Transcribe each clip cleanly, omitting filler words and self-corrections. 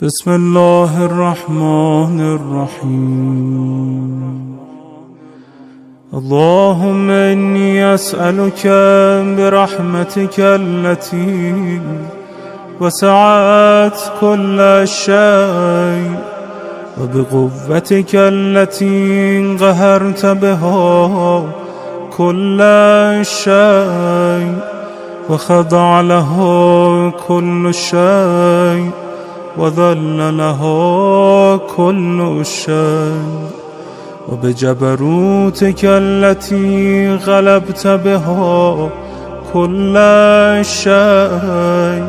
بسم الله الرحمن الرحيم. اللهم إني أسألك برحمتك التي وسعت كل شيء وبقوتك التي قهرت بها كل شيء وخضع له كل شيء وذل له كل شيء وبجبروتك التي غلبت بها كل شيء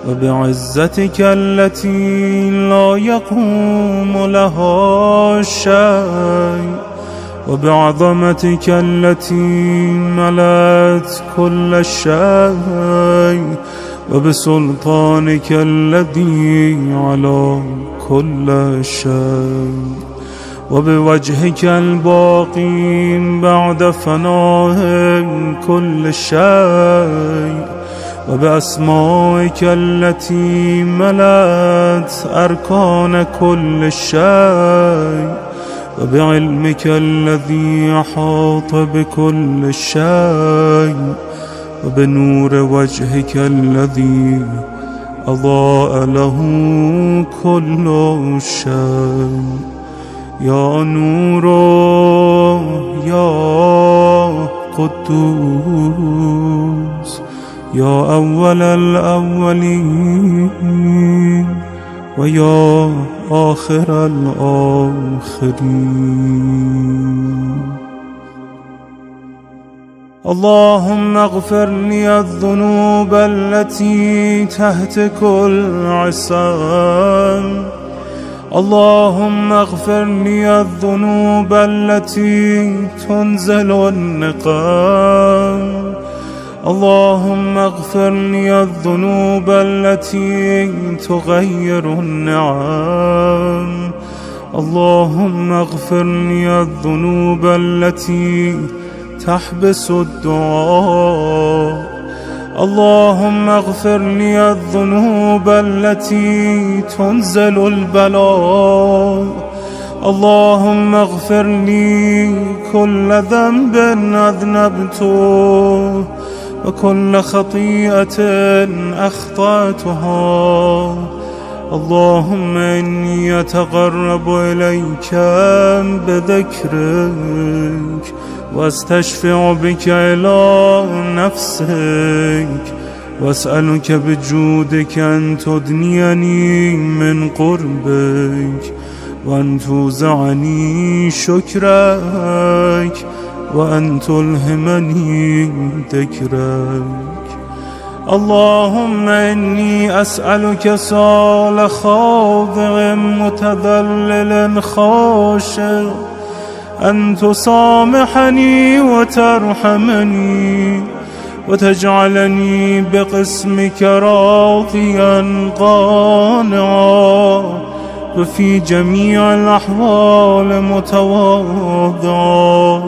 وبعزتك التي لا يقوم لها شيء وبعظمتك التي ملأت كل شيء وبسلطانك الذي على كل شيء وبوجهك الباقي بعد فناء كل شيء وبأسمائك التي ملأت أركان كل شيء وبعلمك الذي أحاط بكل شيء وبنور وجهك الذي أضاء له كل شيء. يا نور يا قدوس يا أول الأولين ويا آخر الآخرين. اللهم اغفر لي الذنوب التي تهتك العصام. اللهم اغفر لي الذنوب التي تنزل النقام. اللهم اغفر لي الذنوب التي تغير النعم. اللهم اغفر لي الذنوب التي تحبس الدعاء. اللهم اغفر لي الذنوب التي تنزل البلاء. اللهم اغفر لي كل ذنب أذنبته وكل خطيئة أخطأتها. اللهم إني أتقرب إليك بذكرك واستشفع بك إلى نفسك واسألك بجودك أن تدنيني من قربك وأن توزعني شكرك وأن تلهمني ذكرك. اللهم إني أسألك سؤال خاضع متذلل خاشع أن تسامحني وترحمني وتجعلني بقسمك راضيا قانعا وفي جميع الأحوال متواضعا.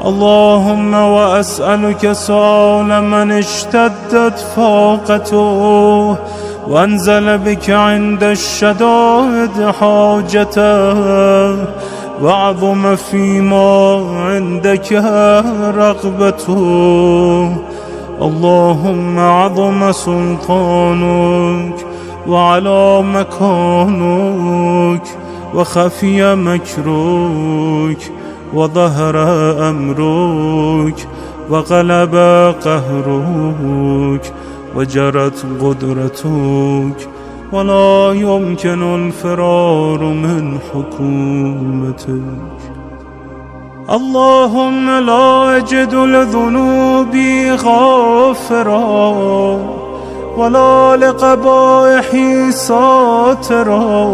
اللهم وأسألك سؤال من اشتدت فاقته وانزل بك عند الشدائد حاجته وعظم فيما عندك رغبته. اللهم عظم سلطانك وعلى مكانك وخفي مكرك وظهر أمرك وغلب قهرك وجرت قدرتك ولا يمكن الفرار من حكومتك. اللهم لا أجد لذنوبي غافرا ولا لقبائحي ساترا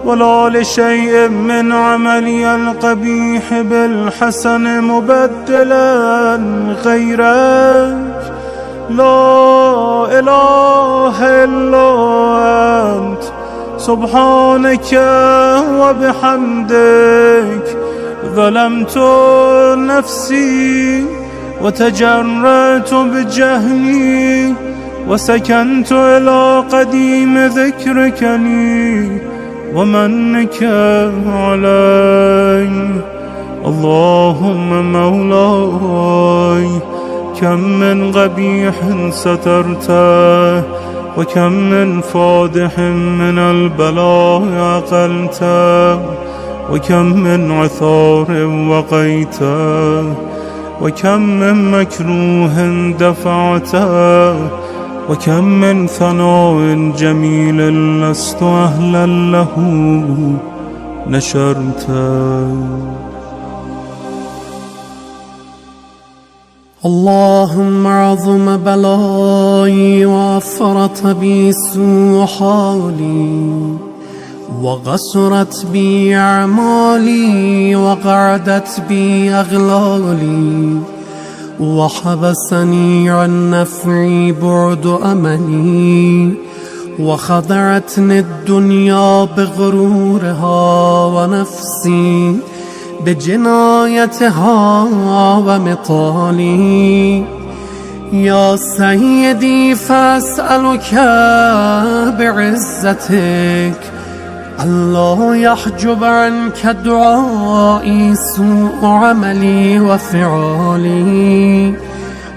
ولا لشيء من عملي القبيح بالحسن مبدلا غيرك. لا إله إلا أنت سبحانك وبحمدك ظلمت نفسي وتجرأت بجهلي وسكنت إلى قديم ذكرك لي ومنك علي. اللهم مولاي كم من قبيح سترته وكم من فادح من البلاء أقلته وكم من عثار وقيته وكم من مكروه دفعته وكم من ثناء جميل لست أهلا له نشرته. اللهم عظم بلائي وأفرط بي سوء حالي وغسرت بي أعمالي وقعدت بي أغلالي وحبسني عن نفعي بعد أملي وخدعتني الدنيا بغرورها ونفسي بجنايتها ومطالي. يا سيدي فأسألك بعزتك ألا يحجب عنك دعائي سوء عملي وفعالي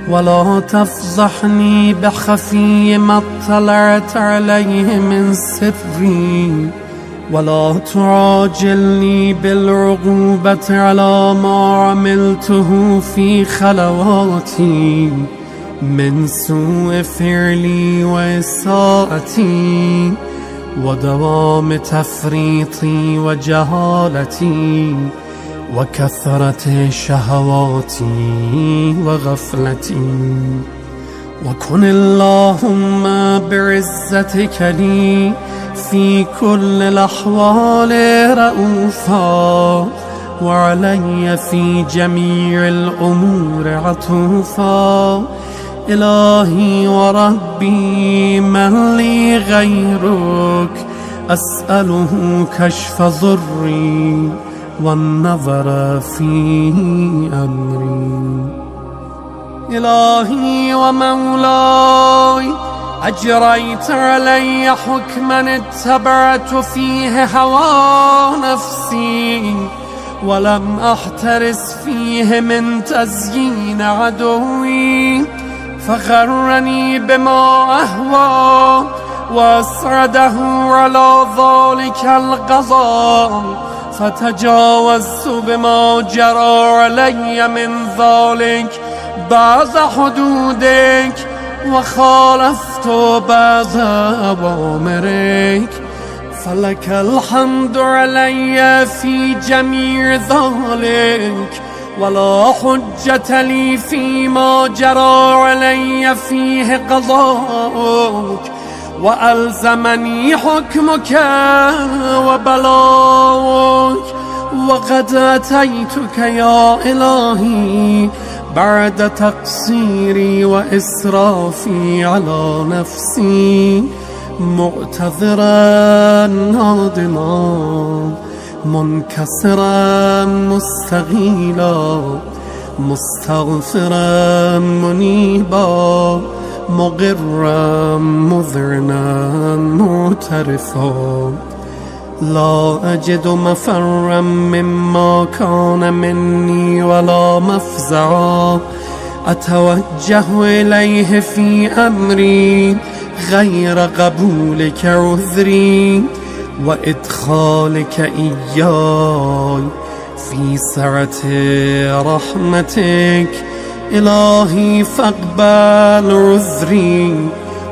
ولا تفضحني بخفي ما اطلعت عليه من سري ولا تعاجلني بالعقوبة على ما عملته في خلواتي من سوء فعلي وإساءتي ودوام تفريطي وجهالتي وكثرة شهواتي وغفلتي. وكن اللهم بعزتك لي في كل الأحوال رؤوفا وعلي في جميع الأمور عطوفا. إلهي وربي من لي غيرك أسأله كشف ضري والنظر في أمري. إلهي ومولاي أجريت علي حكما اتبعت فيه هوى نفسي ولم أحترس فيه من تزيين عدوي فغرني بما أهوى وأسرده على ذلك القضاء فتجاوزت بما جرى علي من ذلك بعض حدودك وخالفت بعض أوامرك فلك الحمد علي في جميع ذلك ولا حجة لي فيما جرى علي فيه قضاءك وألزمني حكمك وبلاغك. وقد أتيتك يا إلهي بعد تقصيري وإسرافي على نفسي معتذرا نادما منكسرا مستغيلا مستغفرا منيبا مقرا مذعنا معترفا. لا أجد مفرا مما كان مني ولا مفزعا أتوجه إليه في أمري غير قبولك عذري وإدخالك إياي في سعة رحمتك. إلهي فاقبل عذري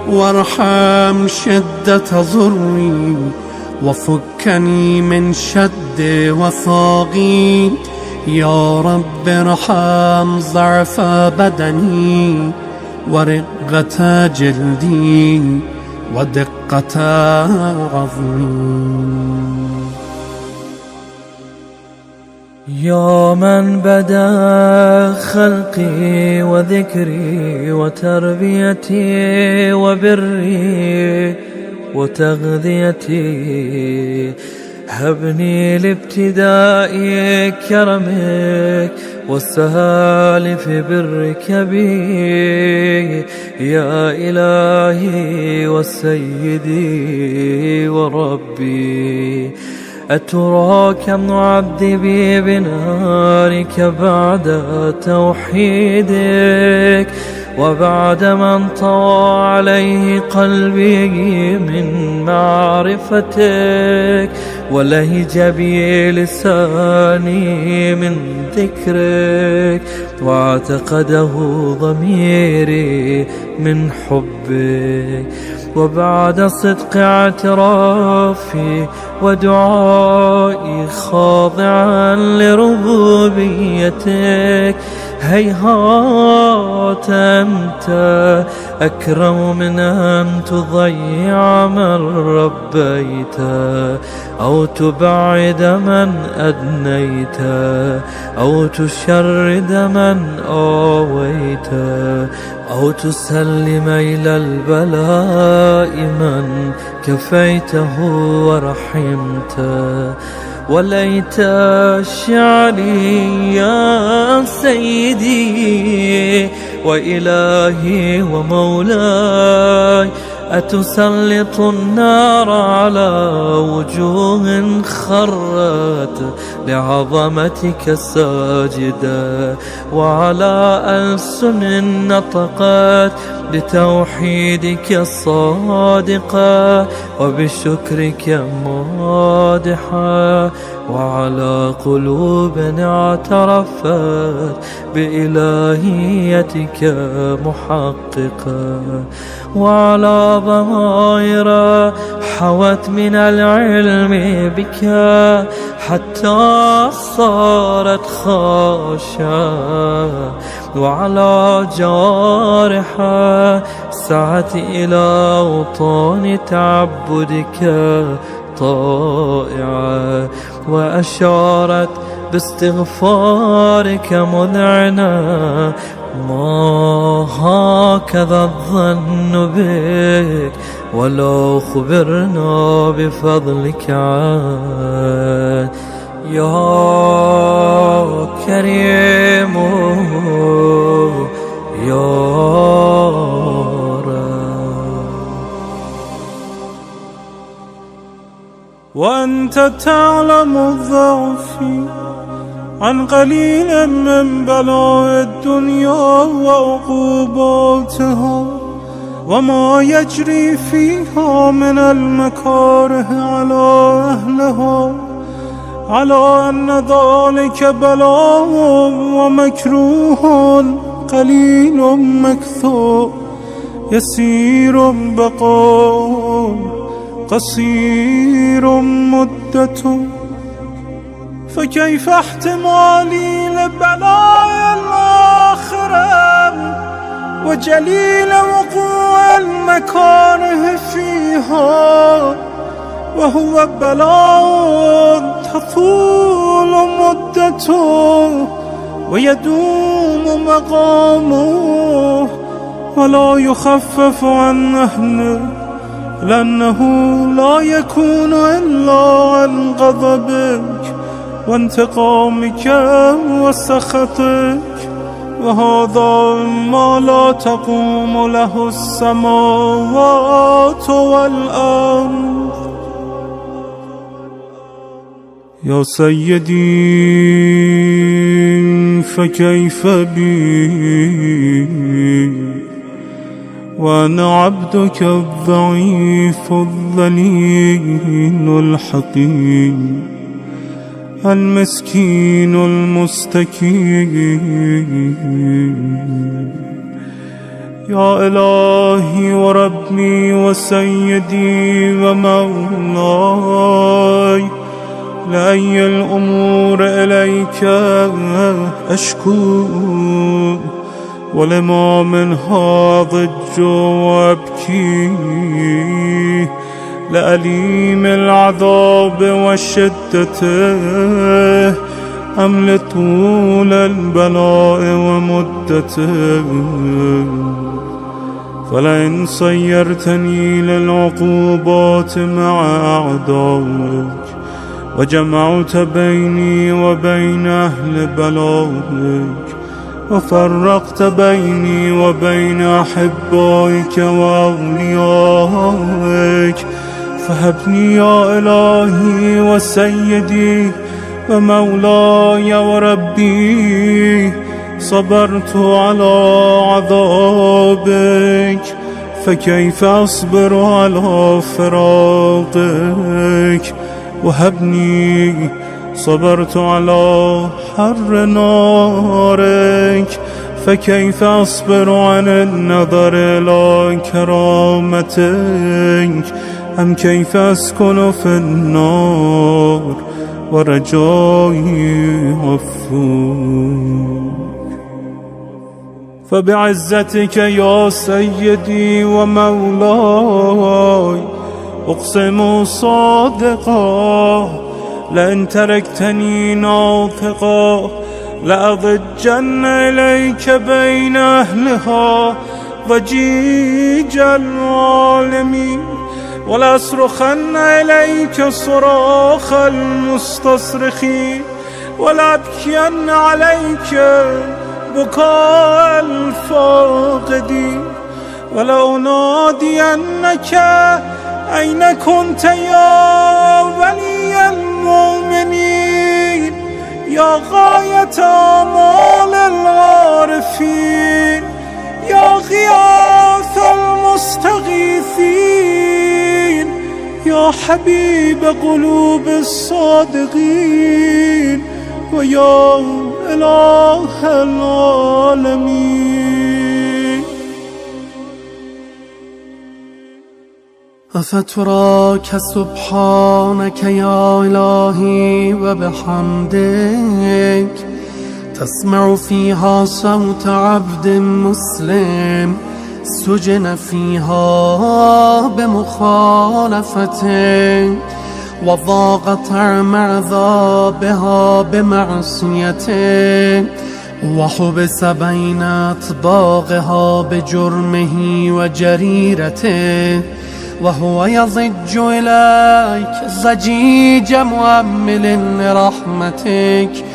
وارحم شدة ضري وفكني من شد وثاقي. يا رب ارحم ضعف بدني ورقة جلدي ودقة عظمي. يا من بدا خلقي وذكري وتربيتي وبري وتغذيتي هبني لابتداء كرمك والسهال في برك بي يا إلهي وسيدي وربي. أترى كم نعذبي بنارك بعد توحيدك وبعد ما انطوى عليه قلبي من معرفتك ولهج بي لساني من ذكرك واعتقده ضميري من حبك وبعد صدق اعترافي ودعائي خاضعا لربوبيتك هيهات أنت أكرم من أن تضيع من ربيت أو تبعد من أدنيت أو تشرد من آويت أو تسلم إلى البلاء من كفيته ورحمته. وليت شعري يا سيدي وإلهي ومولاي أتسلط النار على وجوه خرت لعظمتك ساجدة وعلى ألسن نطقت بتوحيدك الصادقة وبشكرك مادحة وعلى قلوب اعترفت بإلهيتك محققة وعلى ضمائر حوت من العلم بك حتى صارت خاشعة وعلى جوارح سعت إلى أوطان تعبدك طائعة وأشارت باستغفارك مذعنة ما هكذا الظن بك ولو خبرنا بفضلك عاد يا كريم يا وأنت تعلم ضعفي عن قليل من بلاء الدنيا وعقوباتها وما يجري فيها من المكاره على أهلها على أن ذلك بلاء ومكروه قليل مكثور يسير بقاء قصير مدة. فكيف احتمالي لبلاء الآخرة وجليل وقوع المكاره فيها وهو بلاء تطول مدته ويدوم مقامه ولا يخفف عن أهله لأنه لا يكون إلا عن غضبك وانتقامك وسخطك وهذا ما لا تقوم له السماوات والأرض. يا سيدي فكيف بي وأنا عبدك الضعيف الذليل الحقير المسكين المستكين. يا إلهي وربي وسيدي ومولاي لأي الأمور إليك أشكو ولما منها ضج وأبكي لأليم العذاب والشدة أم لطول البلاء ومدته. فلئن صيرتني للعقوبات مع أعدائك وجمعت بيني وبين أهل بلائك، وفرقت بيني وبين أحبائك وأوليائك، فهبني يا إلهي وسيدي ومولاي وربي. صبرت على عذابك، فكيف أصبر على فراقك؟ وهبني صبرت على حر نارك، فكيف أصبر عن النظر إلى كرامتك؟ أم كيف أسكن في النار ورجائي عفوك؟ فبعزتك يا سيدي ومولاي أقسم صادقا، لئن تركتني ناطقا لأضجن إليك بين أهلها ضجيج العالمين، ولأصرخن إليك صراخ المستصرخين، ولأبكين عليك بكاء الفاقدين، ولأنادينك أين كنت يا ولي المؤمنين، يا غاية آمال العارفين، يا غياث المستغيثين، يا حبيب قلوب الصادقين، ويا إله العالمين. أفتراك سبحانك يا إلهي وبحمدك تسمع فيها صوت عبد مسلم سجن فيها بمخالفتك، وضاق طعم عذابها بمعصيته، وحبس بين أطباقها بجرمه وجريرته، وهو يضج إليك ضجيج مؤمل لرحمتك،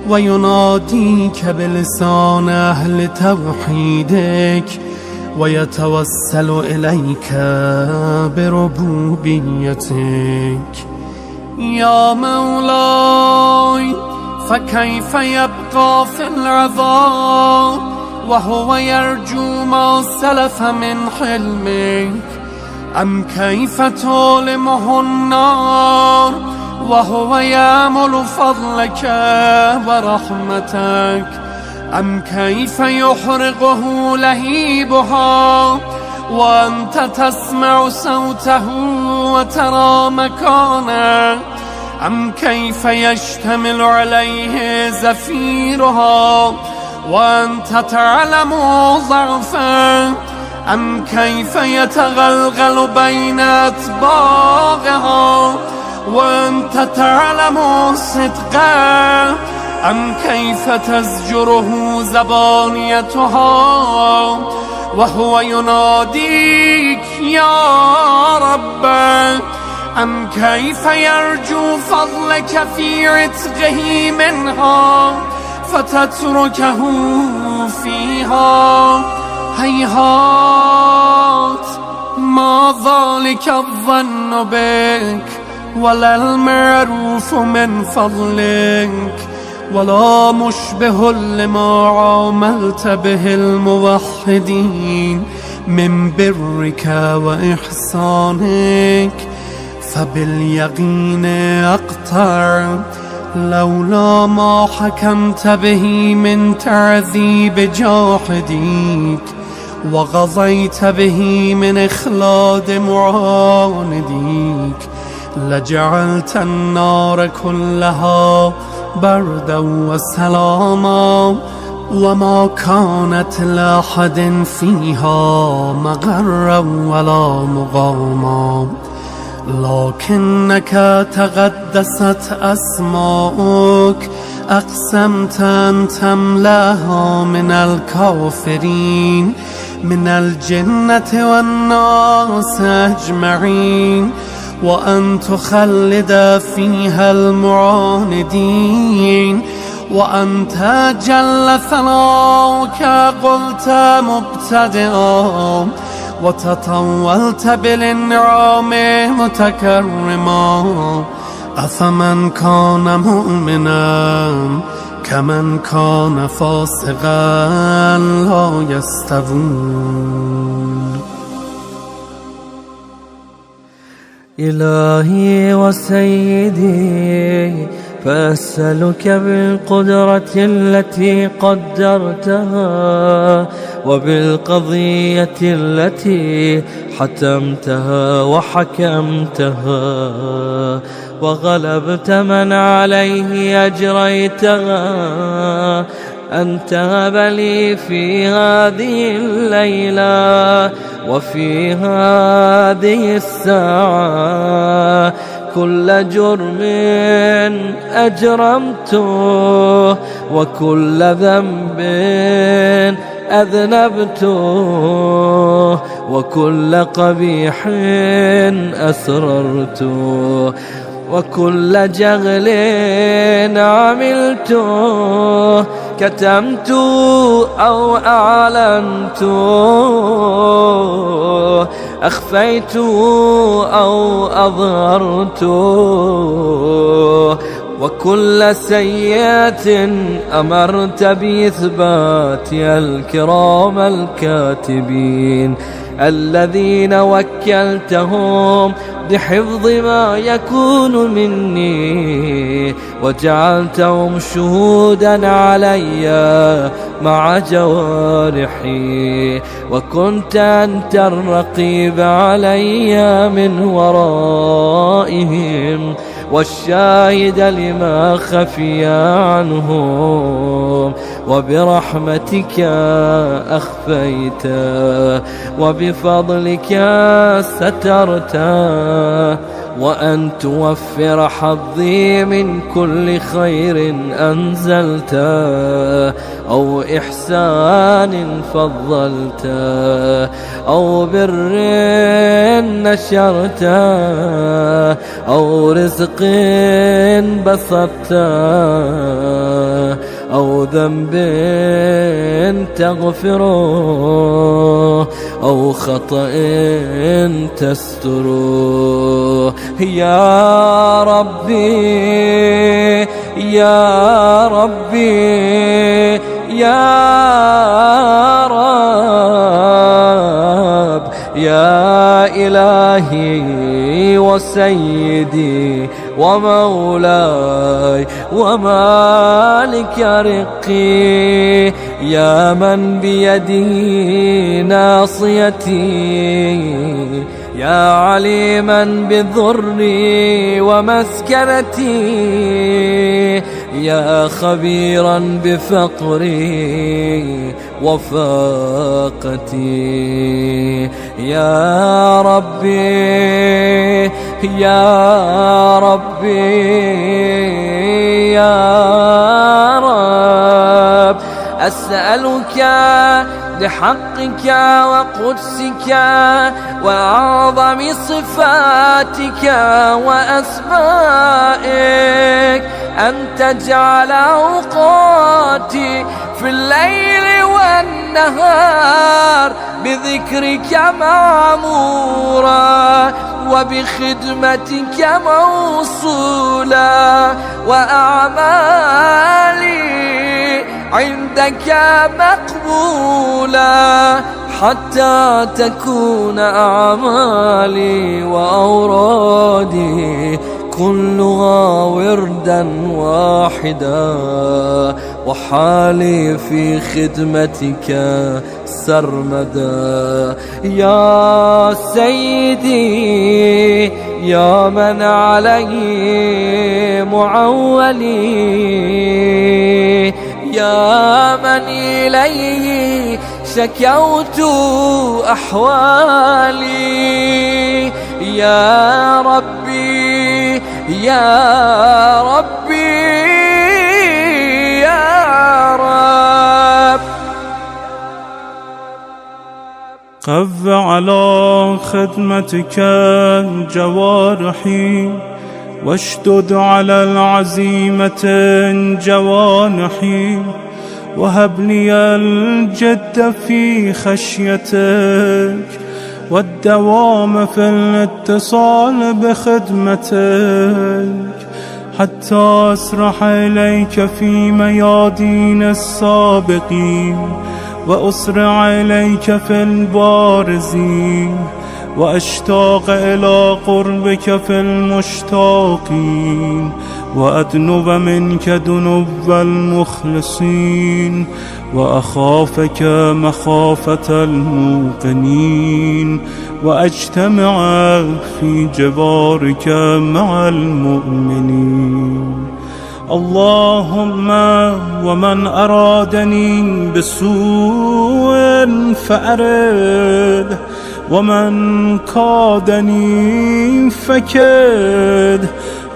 ويناديك بلسان أهل توحيدك، ويتوسل إليك بربوبيتك. يا مولاي، فكيف يبقى في العذاب وهو يرجو ما سلف من حلمك؟ أم كيف تؤلمه النار وهو يأمل فضلك ورحمتك؟ أم كيف يحرقه لهيبها وأنت تسمع صوته وترى مكانه؟ أم كيف يشتمل عليه زفيرها وأنت تعلم ضعفه؟ أم كيف يتغلغل بين أطباقها وأنت تعلم صدقه؟ أم كيف تزجره زبانيتها وهو يناديك يا رب؟ أم كيف يرجو فضلك في عتقه منها فتتركه فيها؟ هيهات، ما ذلك الظن بك ولا المعروف من فضلك، ولا مشبه لما عاملت به الموحدين من برك وإحسانك. فباليقين أقطع لولا ما حكمت به من تعذيب جاحديك، وغضيت به من إخلاد معانديك، لجعلت النار كلها بردا وسلاما، وما كانت لأحد فيها مغرا ولا مغاما. لكنك تقدست أسماؤك، أقسمت أن تملاها من الكافرين من الجنة والناس أجمعين، وأن تخلد فيها المعاندين، وأنت جل ثناؤك قلت مبتدئا وتطولت بالإنعام متكرما. أفمن كان مؤمنا كمن كان فاسقا لا يستوون. إلهي وسيدي، فأسألك بالقدرة التي قدرتها وبالقضية التي حتمتها وحكمتها وغلبت من عليه أجريتها، أن تهب لي في هذه الليلة وفي هذه الساعة كل جرم أجرمته وكل ذنب أذنبته وكل قبيح أسررته وكل جغل عملته كتمت أو أعلنت، أخفيت أو أظهرت، وكل سيئة أمرت بإثباتها الكرام الكاتبين الذين وكلتهم بحفظ ما يكون مني، وجعلتهم شهودا علي مع جوارحي، وكنت أنت الرقيب علي من ورائهم والشاهد لما خفي عنهم، وبرحمتك أخفيت وبفضلك سترت، وأن توفر حظي من كل خير أنزلت أو إحسان فضلت أو بر نشرت أو رزق بسطت أو ذنب تغفره أو خطأ تستره. يا ربي يا ربي يا رب يا إلهي وسيدي ومولاي ومالك رقي، يا من بيده ناصيتي، يا عليما بضري ومسكنتي، يا خبيرا بفقري وفاقتي. يا ربي يا ربي يا رب، أسألك بحقك وقدسك وأعظم صفاتك وأسمائك أن تجعل أوقاتي في الليل والنهار بذكرك معمورا وبخدمتك موصولا، وأعمالي عندك مقبولا، حتى تكون أعمالي وأورادي كلها وردا واحدا، وحالي في خدمتك سرمدا. يا سيدي يا من عليه معولي، يا من إليه شكوت أحوالي، يا ربي يا ربي يا رب، قو على خدمتك جوارحي واشدد على العزيمة جوانحي وهب لي الجد في خشيتك والدوام في الاتصال بخدمتك حتى أسرح إليك في ميادين السابقين وأسرع إليك في البارزين وأشتاق إلى قربك في المشتاقين وأدنب منك دنب المخلصين وأخافك مخافة الموقنين وأجتمع في جوارك مع المؤمنين. اللهم ومن أرادني بسوء فأرد ومن كادني فكد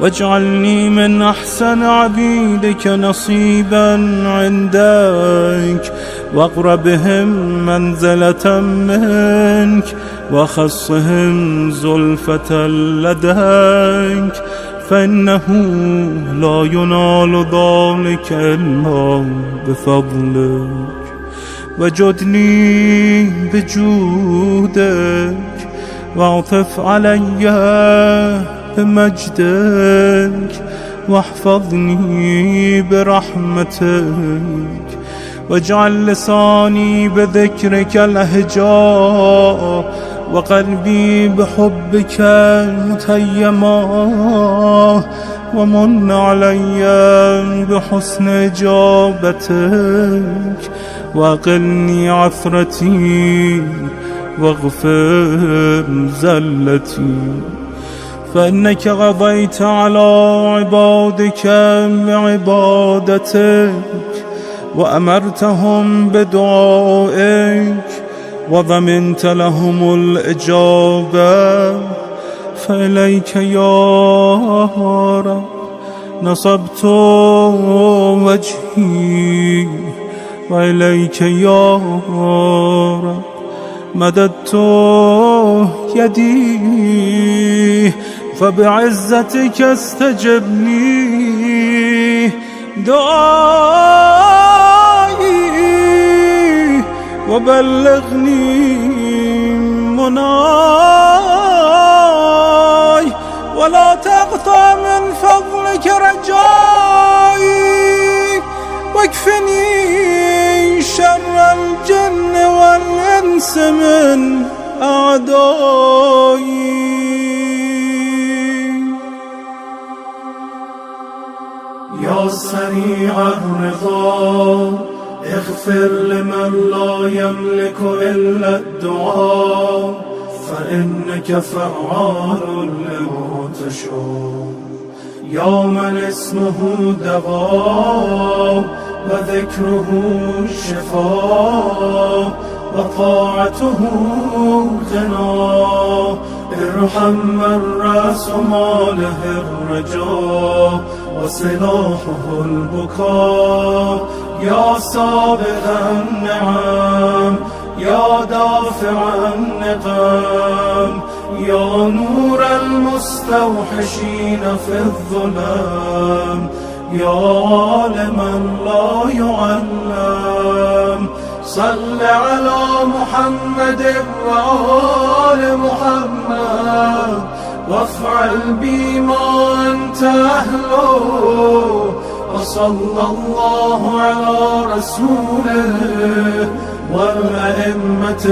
واجعلني من أحسن عبيدك نصيبا عندك واقربهم منزلة منك وخصهم زلفة لديك فإنه لا ينال ذلك إلا بفضلك وجدني بجودك واعطف علي بمجدك واحفظني برحمتك واجعل لساني بذكرك لهجاء وقلبي بحبك متيما ومن علي بحسن إجابتك وأقلني عثرتي واغفر زلتي فإنك قضيت على عبادك بعبادتك وأمرتهم بدعائك وضمنت لهم الإجابة فإليك يا رب نصبت وجهي وإليك يا رب مددت يدي فبعزتك استجب لي دعائي وبلغني مناي ولا تقطع من فضلك رجائي واكفني شر الجن والإنس من أعدائي. يا سريع الرضا اغفر لمن لا يملك إلا الدعاء فإنك فعال لما تشاء. يا من اسمه دواء وذكره شفاء وطاعته غنى ارحم من رأس ماله الرجاء وسلاحه البكاء. يا سابق النعم يا دافع النقم يا نور المستوحشين في الظلام يا عالما لا يعلم صل على محمد وآل محمد وافعل بما أنت أهله وصلى الله على رسوله والأئمة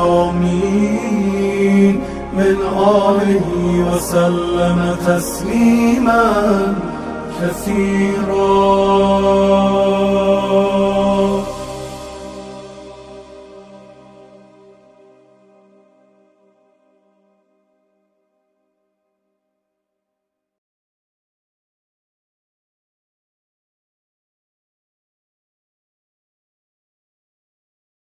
الميامين من آله وسلم تسليما كثيرا.